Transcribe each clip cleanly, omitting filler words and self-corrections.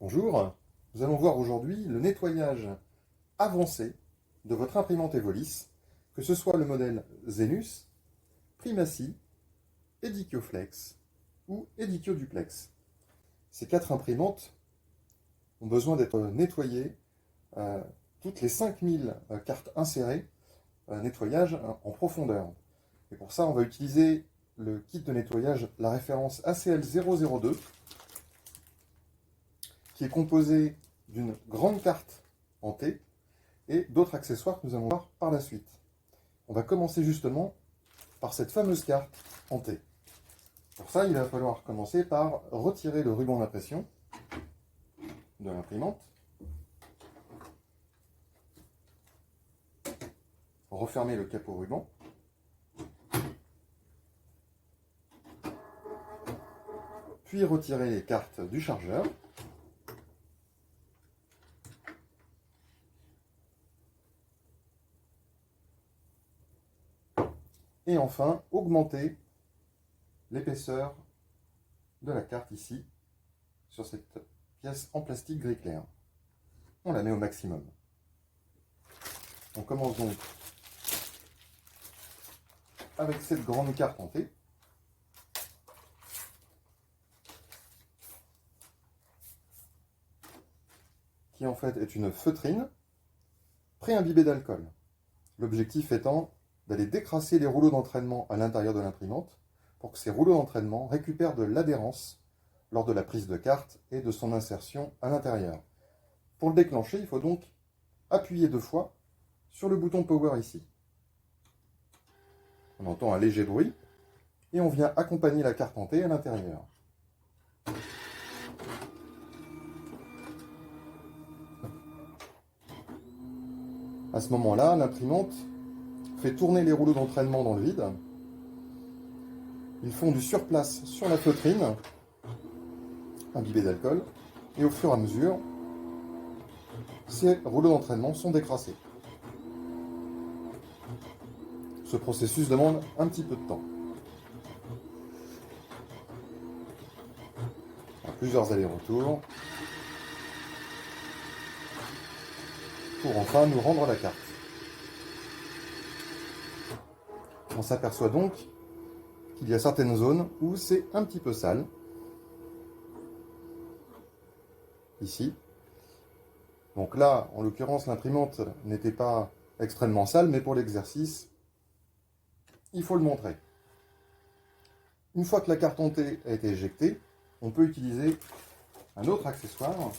Bonjour, nous allons voir aujourd'hui le nettoyage avancé de votre imprimante Evolis, que ce soit le modèle Zenus, Primacy, Edikioflex ou Edikioduplex. Ces quatre imprimantes ont besoin d'être nettoyées toutes les 5000 cartes insérées, nettoyage en profondeur. Et pour ça, on va utiliser le kit de nettoyage, la référence ACL002, qui est composé d'une grande carte en T et d'autres accessoires que nous allons voir par la suite. On va commencer justement par cette fameuse carte en T. Pour ça, il va falloir commencer par retirer le ruban d'impression de l'imprimante, refermer le capot ruban, puis retirer les cartes du chargeur. Et enfin, augmenter l'épaisseur de la carte ici, sur cette pièce en plastique gris clair. On la met au maximum. On commence donc avec cette grande carte en T. Qui en fait est une feutrine pré-imbibée d'alcool. L'objectif étant d'aller décrasser les rouleaux d'entraînement à l'intérieur de l'imprimante pour que ces rouleaux d'entraînement récupèrent de l'adhérence lors de la prise de carte et de son insertion à l'intérieur. Pour le déclencher, il faut donc appuyer 2 fois sur le bouton Power ici. On entend un léger bruit et on vient accompagner la carte en T à l'intérieur. À ce moment-là, l'imprimante fait tourner les rouleaux d'entraînement dans le vide. Ils font du surplace sur la feutrine, imbibée d'alcool, et au fur et à mesure, ces rouleaux d'entraînement sont décrassés. Ce processus demande un petit peu de temps. Plusieurs allers-retours pour enfin nous rendre la carte. On s'aperçoit donc qu'il y a certaines zones où c'est un petit peu sale. Ici. Donc là, en l'occurrence, l'imprimante n'était pas extrêmement sale, mais pour l'exercice, il faut le montrer. Une fois que la carte en T a été éjectée, on peut utiliser un autre accessoire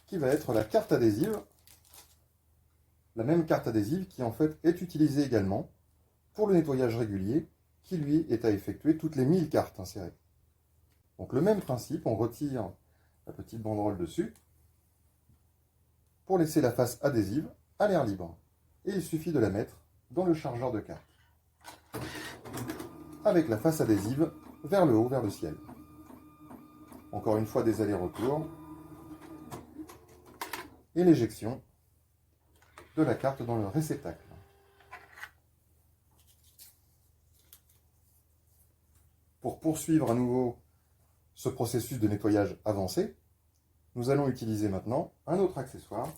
qui va être la carte adhésive. La même carte adhésive qui en fait est utilisée également pour le nettoyage régulier qui lui est à effectuer toutes les 1000 cartes insérées. Donc le même principe, on retire la petite banderole dessus pour laisser la face adhésive à l'air libre. Et il suffit de la mettre dans le chargeur de carte. Avec la face adhésive vers le haut, vers le ciel. Encore une fois des allers-retours. Et l'éjection de la carte dans le réceptacle. Pour poursuivre à nouveau ce processus de nettoyage avancé, nous allons utiliser maintenant un autre accessoire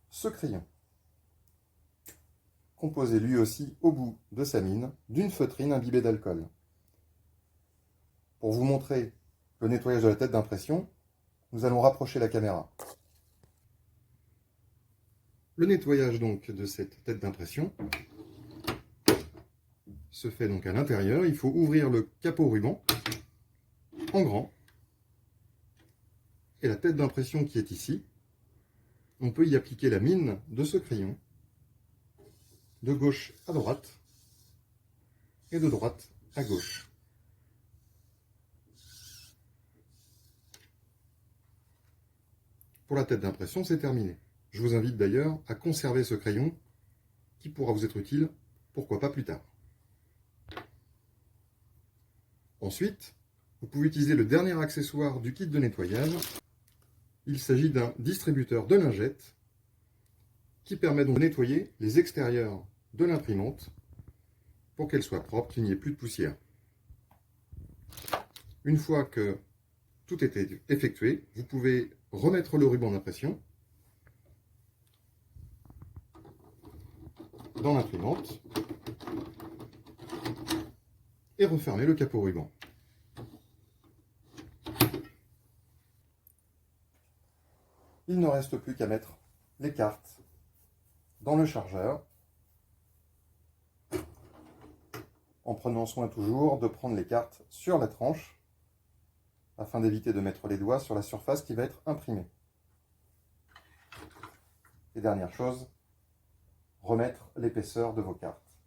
ce crayon, composé lui aussi au bout de sa mine d'une feutrine imbibée d'alcool. Pour vous montrer le nettoyage de la tête d'impression, nous allons rapprocher la caméra. Le nettoyage donc de cette tête d'impression se fait donc à l'intérieur. Il faut ouvrir le capot ruban en grand. Et la tête d'impression qui est ici, on peut y appliquer la mine de ce crayon de gauche à droite et de droite à gauche. Pour la tête d'impression, c'est terminé. Je vous invite d'ailleurs à conserver ce crayon qui pourra vous être utile, pourquoi pas plus tard. Ensuite, vous pouvez utiliser le dernier accessoire du kit de nettoyage. Il s'agit d'un distributeur de lingettes qui permet donc de nettoyer les extérieurs de l'imprimante pour qu'elle soit propre, qu'il n'y ait plus de poussière. Une fois que tout est effectué, vous pouvez remettre le ruban d'impression dans l'imprimante et refermer le capot ruban. Il ne reste plus qu'à mettre les cartes dans le chargeur, en prenant soin toujours de prendre les cartes sur la tranche, afin d'éviter de mettre les doigts sur la surface qui va être imprimée. Et dernière chose, remettre l'épaisseur de vos cartes,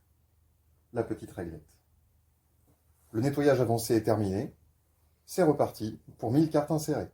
la petite réglette. Le nettoyage avancé est terminé, c'est reparti pour 1000 cartes insérées.